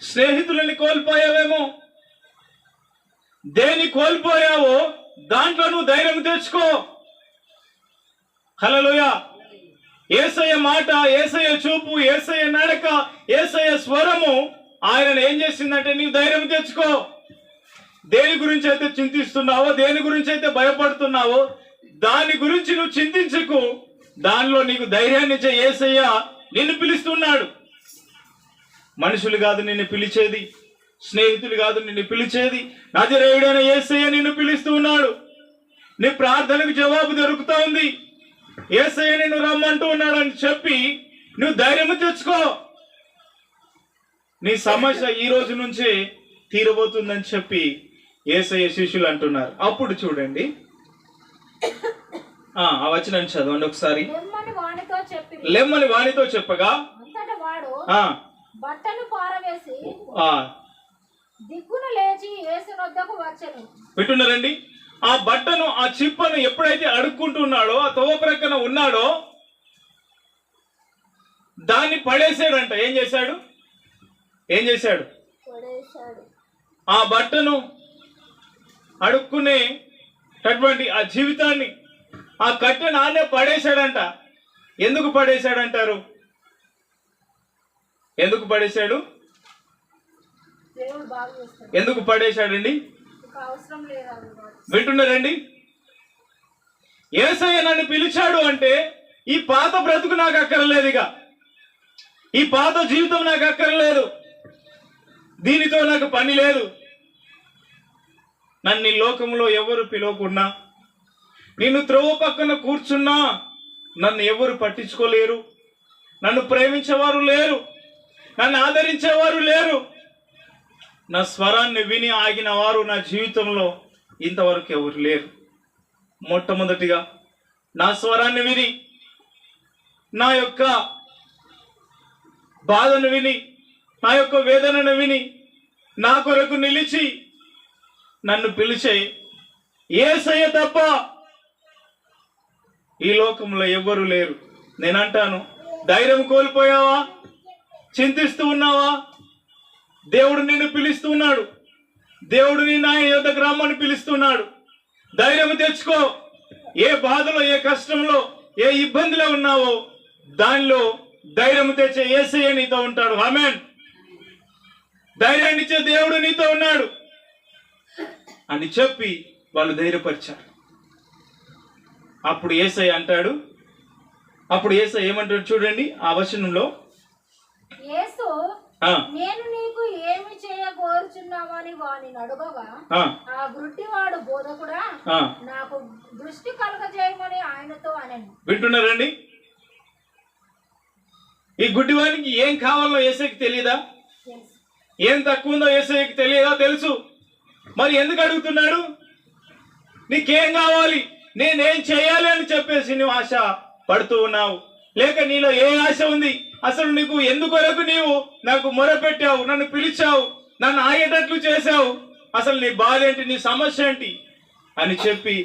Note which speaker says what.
Speaker 1: స్నేహితులని కోల్పోయావేమో. దేని కోల్పోయావో దాంట్లో నువ్వు ధైర్యం తెచ్చుకో. హల్లెలూయా. యేసయ్య మాట, యేసయ్య చూపు, యేసయ్య నడక, యేసయ్య స్వరము ఆయనను ఏం చేసిందంటే నీవు ధైర్యం తెచ్చుకో. దేని గురించి అయితే చింతిస్తున్నావో, దేని గురించి అయితే భయపడుతున్నావో దాని గురించి నువ్వు చింతించకు. దానిలో నీకు ధైర్యాన్ని ఇచ్చే యేసయ్య నిన్ను పిలుస్తున్నాడు. మనుషులు కాదు నిన్ను పిలిచేది, స్నేహితులు కాదు నిన్ను పిలిచేది, నజరేయుడైన యేసయ్య నిన్ను పిలుస్తూ ఉన్నాడు. నీ ప్రార్థనకు జవాబు దొరుకుతా ఉంది. యేసయ్య నిన్ను రమ్మంటూ ఉన్నాడని చెప్పి నువ్వు ధైర్యం తెచ్చుకో. నీ సమస్య ఈ రోజు నుంచే తీరబోతుందని చెప్పి యేసయ్య శిష్యులు అంటున్నారు. అప్పుడు చూడండి, ఆ వచనం చదవండి ఒకసారి. లెమ్మని వానితో చెప్పగా
Speaker 2: బట్టను పారవేసి దిక్కున లేచి యేసు వద్దకు వచ్చెను.
Speaker 1: వింటున్నారండి? ఆ బట్టను, ఆ చిప్పను ఎప్పుడైతే అడుక్కుంటున్నాడో, ఆ తోవ ప్రక్కన ఉన్నాడో దాన్ని పడేసాడంట. ఏం చేశాడు? ఆ బట్టను, అడుక్కునేటటువంటి ఆ జీవితాన్ని, ఆ కట్టెను ఆనే పడేశాడంట. ఎందుకు పడేశాడంటారు? ఎందుకు పడేశాడు? ఎందుకు పడేశాడండి? వింటున్నారండి? యేసయ్య నన్ను పిలిచాడు అంటే ఈ పాత బ్రతుకు నాకు అక్కర్లేదు, ఇక ఈ పాత జీవితం నాకు అక్కర్లేదు, దీనితో నాకు పని లేదు. నన్ను ఈ లోకంలో ఎవరు పిలవకున్నా, నిన్ను త్రోవ పక్కన కూర్చున్నా నన్ను ఎవరు పట్టించుకోలేరు, నన్ను ప్రేమించేవారు లేరు, నన్ను ఆదరించేవారు లేరు. నా స్వరాన్ని విని ఆగిన వారు నా జీవితంలో ఇంతవరకు ఎవరు లేరు. మొట్టమొదటిగా నా స్వరాన్ని విని, నా యొక్క బాధను విని, నా యొక్క వేదనను విని, నా కొరకు నిలిచి నన్ను పిలిచే యేసయ్య తప్ప ఈ లోకంలో ఎవ్వరు లేరు. నేనంటాను, ధైర్యం కోల్పోయావా? చింతిస్తూ ఉన్నావా? దేవుడు నిన్ను పిలుస్తున్నాడు. దేవుడు నిన్ను ఆయన యొద్దకు రమ్మని పిలుస్తున్నాడు. ధైర్యం తెచ్చుకో. ఏ బాధలో, ఏ కష్టంలో, ఏ ఇబ్బందిలో ఉన్నావో దానిలో ధైర్యం తెచ్చే యేసయ్య నీతో ఉంటాడు. ఆమేన్. ధైర్యాన్ని ఇచ్చే దేవుడు నీతో ఉన్నాడు అని చెప్పి వాళ్ళు ధైర్యపరిచారు. అప్పుడు యేసయ్య అంటాడు, అప్పుడు యేసయ్య ఏమంటాడు చూడండి ఆ వచనంలో.
Speaker 2: యేసు నేను నీకు ఏమి చేయగోరుచున్నావని వానిని అడగగా ఆ గుడ్డివాడు బోధకుడా నాకు దృష్టి కలగజేయమని ఆయనతో అనెను.
Speaker 1: వింటున్నారండి? ఈ గుడ్డివానికి ఏం కావాలో యేసయ్యకి తెలియదా? ఏం తక్కువ ఉందో యేసయ్యకి తెలియదా? తెలుసు. మరి ఎందుకు అడుగుతున్నాడు? నీకేం కావాలి, నేనేం చేయాలి అని చెప్పేసి నువ్వు ఆశ పడుతూ ఉన్నావు. లేక నీలో ఏ ఆశ ఉంది? అసలు నీకు ఎందుకొరకు నీవు నాకు మొరపెట్టావు, నన్ను పిలిచావు, నన్ను ఆగేటట్లు చేశావు, అసలు నీ బాధ ఏంటి, నీ సమస్య ఏంటి అని చెప్పి